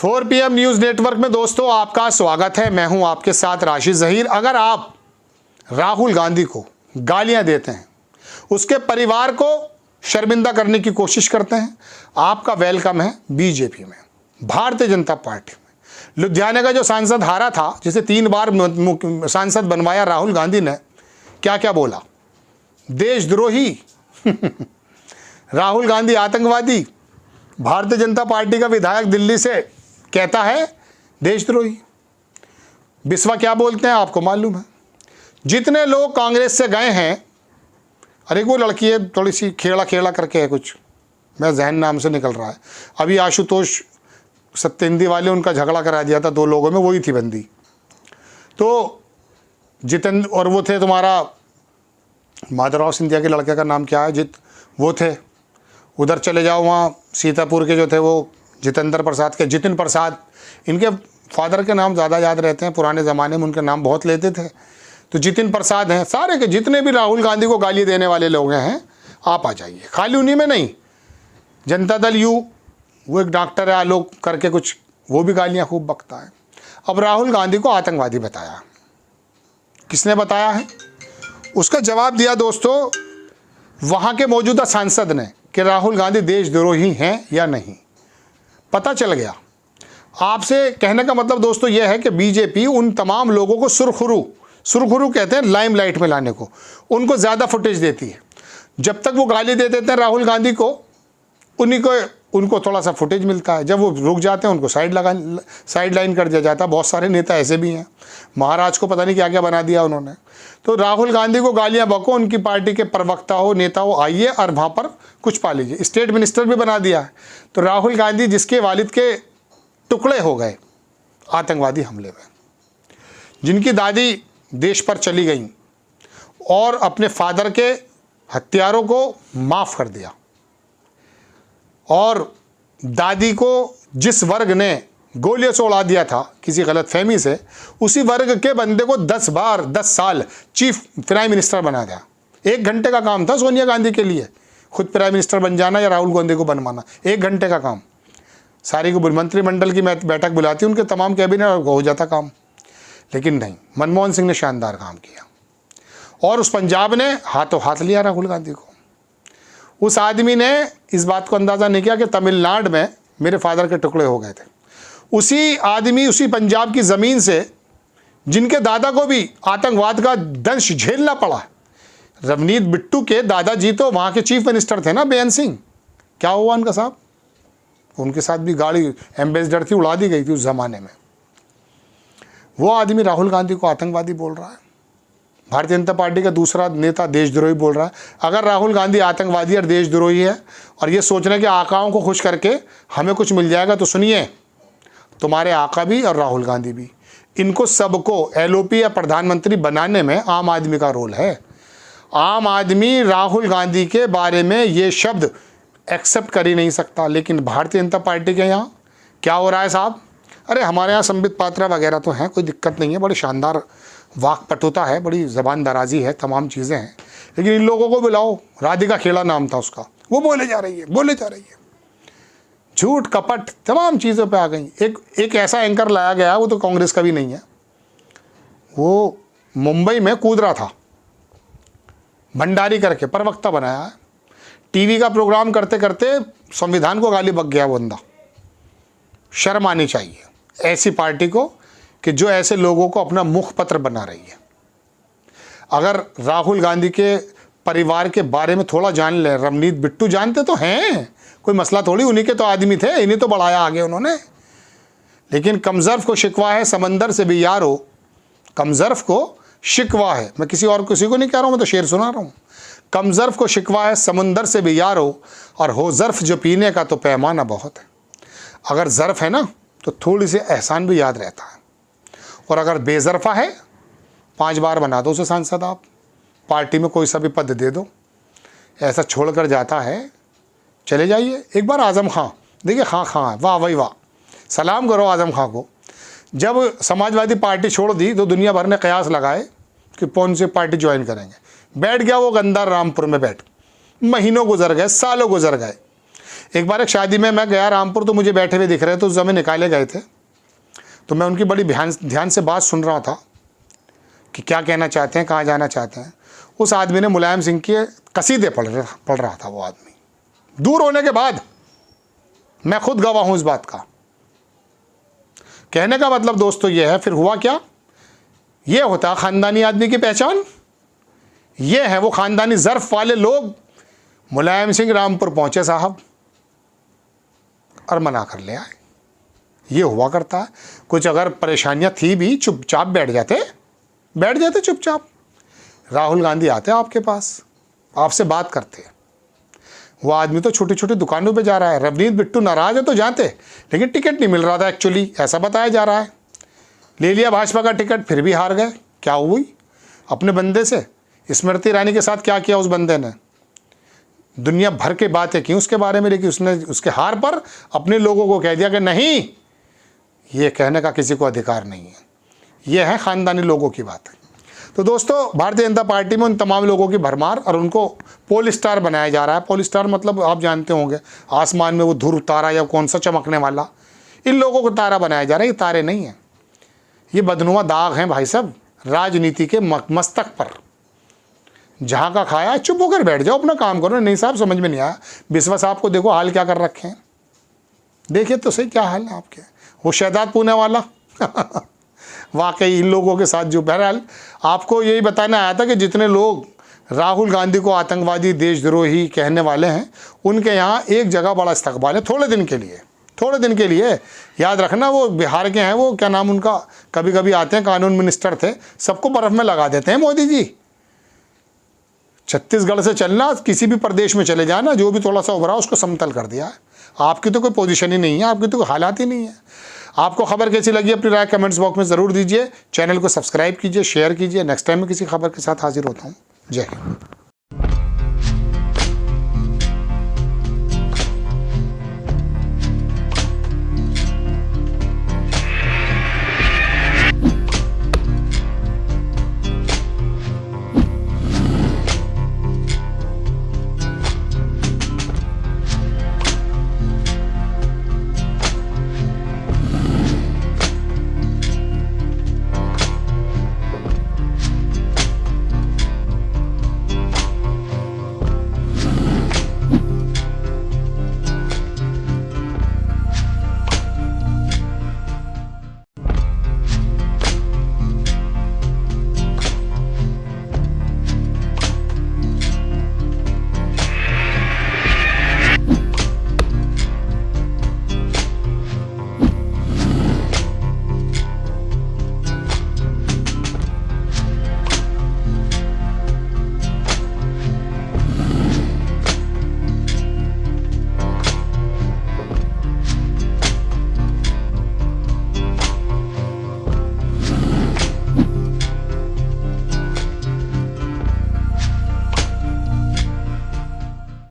4 PM news network में दोस्तों आपका स्वागत है। मैं हूं आपके साथ राशिद ज़हीर। अगर आप राहुल गांधी को गालियां देते हैं, उसके परिवार को शर्मिंदा करने की कोशिश करते हैं, आपका वेलकम है बीजेपी में, भारतीय जनता पार्टी में। लुधियाना का जो सांसद हारा था, जिसे 3 बार सांसद बनवाया राहुल गांधी ने, क्या क्या बोला? देशद्रोही राहुल गांधी आतंकवादी। भारतीय जनता पार्टी का विधायक दिल्ली से कहता है देशद्रोही। बिस्वा क्या बोलते हैं आपको मालूम है। जितने लोग कांग्रेस से गए हैं, अरे वो लड़की है थोड़ी सी खेड़ा खेड़ा करके है कुछ, मैं जहन नाम से निकल रहा है। अभी आशुतोष सत्येंद्र वाले उनका झगड़ा करा दिया था 2 लोगों में, वही थी बंदी। तो जितेंद्र और वो थे तुम्हारा माधवराव सिंधिया के लड़के का नाम क्या है, वो थे। उधर चले जाओ, वहाँ सीतापुर के जो थे वो जितेंद्र प्रसाद के, जितिन प्रसाद, इनके फादर के नाम ज़्यादा याद रहते हैं, पुराने ज़माने में उनके नाम बहुत लेते थे। तो जितिन प्रसाद हैं, सारे के जितने भी राहुल गांधी को गाली देने वाले लोग हैं, आप आ जाइए। खाली उन्हीं में नहीं, जनता दल यू, वो एक डॉक्टर है आलोक करके कुछ, वो भी गालियाँ खूब बकता है। अब राहुल गांधी को आतंकवादी बताया, किसने बताया है? उसका जवाब दिया दोस्तों वहाँ के मौजूदा सांसद ने कि राहुल गांधी देशद्रोही हैं या नहीं। पता चल गया। आपसे कहने का मतलब दोस्तों यह है कि बीजेपी उन तमाम लोगों को सुरखुरू कहते हैं, लाइमलाइट में लाने को, उनको ज़्यादा फुटेज देती है। जब तक वो गाली दे देते हैं राहुल गांधी को, उनको थोड़ा सा फुटेज मिलता है। जब वो रुक जाते हैं, उनको साइड लाइन कर दिया जाता है। बहुत सारे नेता ऐसे भी हैं, महाराज को पता नहीं क्या क्या बना दिया उन्होंने। तो राहुल गांधी को गालियां बको, उनकी पार्टी के प्रवक्ता हो, नेता हो, आइए और वहाँ पर कुछ पा लीजिए। स्टेट मिनिस्टर भी बना दिया है। तो राहुल गांधी जिसके वालिद के टुकड़े हो गए आतंकवादी हमले में, जिनकी दादी देश पर चली गई और अपने फादर के हत्यारों को माफ़ कर दिया, और दादी को जिस वर्ग ने गोलियों से उड़ा दिया था किसी गलतफहमी से, उसी वर्ग के बंदे को 10 साल चीफ प्राइम मिनिस्टर बना दिया। 1 घंटे का काम था सोनिया गांधी के लिए खुद प्राइम मिनिस्टर बन जाना या राहुल गांधी को बनवाना। 1 घंटे का काम। सारी को मंत्रिमंडल की बैठक बुलाती, उनके तमाम कैबिनेट हो जाता काम। लेकिन नहीं, मनमोहन सिंह ने शानदार काम किया और उस पंजाब ने हाथों हाथ लिया राहुल गांधी को। उस आदमी ने इस बात को अंदाज़ा नहीं किया कि तमिलनाडु में मेरे फादर के टुकड़े हो गए थे। उसी आदमी, उसी पंजाब की ज़मीन से जिनके दादा को भी आतंकवाद का दंश झेलना पड़ा। रवनीत बिट्टू के दादाजी तो वहाँ के चीफ मिनिस्टर थे ना, बेअंत सिंह। क्या हुआ उनका साहब? उनके साथ भी गाड़ी एम्बेसडर थी, उड़ा दी गई थी उस ज़माने में। वो आदमी राहुल गांधी को आतंकवादी बोल रहा है। भारतीय जनता पार्टी का दूसरा नेता देशद्रोही बोल रहा है। अगर राहुल गांधी आतंकवादी और देशद्रोही है और ये सोच रहे हैं कि आकाओं को खुश करके हमें कुछ मिल जाएगा, तो सुनिए, तुम्हारे आका भी और राहुल गांधी भी, इनको सबको एलओपी या प्रधानमंत्री बनाने में आम आदमी का रोल है। आम आदमी राहुल गांधी के बारे में ये शब्द एक्सेप्ट कर ही नहीं सकता। लेकिन भारतीय जनता पार्टी के यहाँ क्या हो रहा है साहब? अरे हमारे यहाँ संबित पात्रा वगैरह तो हैं, कोई दिक्कत नहीं है, बड़े शानदार वाकपटुता है, बड़ी ज़बान दराजी है, तमाम चीज़ें हैं। लेकिन इन लोगों को बुलाओ, राधिका खेड़ा नाम था उसका, वो बोले जा रही है। झूठ कपट तमाम चीज़ों पे आ गई। एक ऐसा एंकर लाया गया, वो तो कांग्रेस का भी नहीं है, वो मुंबई में कूद रहा था, भंडारी करके प्रवक्ता बनाया है। टीवी का प्रोग्राम करते करते संविधान को गाली बक गया वो बंदा। शर्म आनी चाहिए ऐसी पार्टी को कि जो ऐसे लोगों को अपना मुखपत्र बना रही है। अगर राहुल गांधी के परिवार के बारे में थोड़ा जान ले, रवनीत बिट्टू जानते तो हैं, कोई मसला थोड़ी, उन्हीं के तो आदमी थे, इन्हीं तो बढ़ाया आगे उन्होंने। लेकिन कमजर्फ को शिकवा है समंदर से भी यारो, कमजर्फ को शिकवा है, मैं किसी को नहीं कह रहा हूँ, मैं तो शेर सुना रहा हूँ। कमजर्फ को शिकवा है समंदर से भी यारो, और हो ज़र्फ जो पीने का तो पैमाना बहुत है। अगर ज़र्फ है ना तो थोड़ी सी एहसान भी याद रहता है, और अगर बेज़र्फ़ा है 5 बार बना दो उसे सांसद, आप पार्टी में कोई सा भी पद दे दो, ऐसा छोड़कर जाता है। चले जाइए एक बार आज़म खां, देखिए खां है, वाह भाई वाह, सलाम करो आज़म खां को। जब समाजवादी पार्टी छोड़ दी तो दुनिया भर ने कयास लगाए कि कौन सी पार्टी ज्वाइन करेंगे। बैठ गया वो गंदा रामपुर में, महीनों गुजर गए, सालों गुजर गए। एक बार एक शादी में मैं गया रामपुर, तो मुझे बैठे हुए दिख रहे थे, उस समय निकाले गए थे, तो मैं उनकी बड़ी ध्यान से बात सुन रहा था कि क्या कहना चाहते हैं, कहाँ जाना चाहते हैं। उस आदमी ने मुलायम सिंह के कसीदे पढ़ रहा था। वो आदमी दूर होने के बाद, मैं खुद गवाह हूँ इस बात का। कहने का मतलब दोस्तों ये है, फिर हुआ क्या, ये होता ख़ानदानी आदमी की पहचान। ये है वो ख़ानदानी ज़र्फ़ वाले लोग। मुलायम सिंह रामपुर पहुँचे साहब और मना कर ले आए। ये हुआ करता है। कुछ अगर परेशानियाँ थी भी, चुपचाप बैठ जाते चुपचाप। राहुल गांधी आते आपके पास, आपसे बात करते। वो आदमी तो छोटी छोटी दुकानों पे जा रहा है। रवनीत बिट्टू नाराज़ है तो जाते, लेकिन टिकट नहीं मिल रहा था एक्चुअली, ऐसा बताया जा रहा है। ले लिया भाजपा का टिकट, फिर भी हार गए। क्या हुई अपने बंदे से? स्मृति ईरानी के साथ क्या किया उस बंदे ने? दुनिया भर के बातें की उसके बारे में, लेकिन उसने उसके हार पर अपने लोगों को कह दिया कि नहीं, ये कहने का किसी को अधिकार नहीं है। ये है ख़ानदानी लोगों की बात है। तो दोस्तों, भारतीय जनता पार्टी में उन तमाम लोगों की भरमार, और उनको पोल स्टार बनाया जा रहा है। पोल स्टार मतलब आप जानते होंगे, आसमान में वो ध्रुव तारा या कौन सा चमकने वाला, इन लोगों को तारा बनाया जा रहा है। ये तारे नहीं हैं, ये बदनुमा दाग हैं भाई साहब, राजनीति के मस्तक पर। जहाँ का खाया चुप होकर बैठ जाओ, अपना काम करो। नहीं साहब, समझ में नहीं आया। बिस्वा साहब को देखो हाल क्या कर रखे हैं, देखिए तो सही क्या हाल है आपके। वो शहजाद पुणे वाला वाकई इन लोगों के साथ जो, बहरहाल आपको यही बताना आया था कि जितने लोग राहुल गांधी को आतंकवादी, देशद्रोही कहने वाले हैं, उनके यहाँ एक जगह बड़ा इस्तकबाल है थोड़े दिन के लिए। याद रखना, वो बिहार के हैं, वो क्या नाम उनका, कभी कभी आते हैं, कानून मिनिस्टर थे, सबको बर्फ़ में लगा देते हैं मोदी जी। छत्तीसगढ़ से चलना, किसी भी प्रदेश में चले जाना, जो भी थोड़ा सा उभरा उसको समतल कर दिया है। आपकी तो कोई पोजीशन ही नहीं है, आपकी तो कोई हालात ही नहीं है। आपको खबर कैसी लगी अपनी राय कमेंट्स बॉक्स में ज़रूर दीजिए। चैनल को सब्सक्राइब कीजिए, शेयर कीजिए। नेक्स्ट टाइम में किसी खबर के साथ हाजिर होता हूँ। जय हिंद।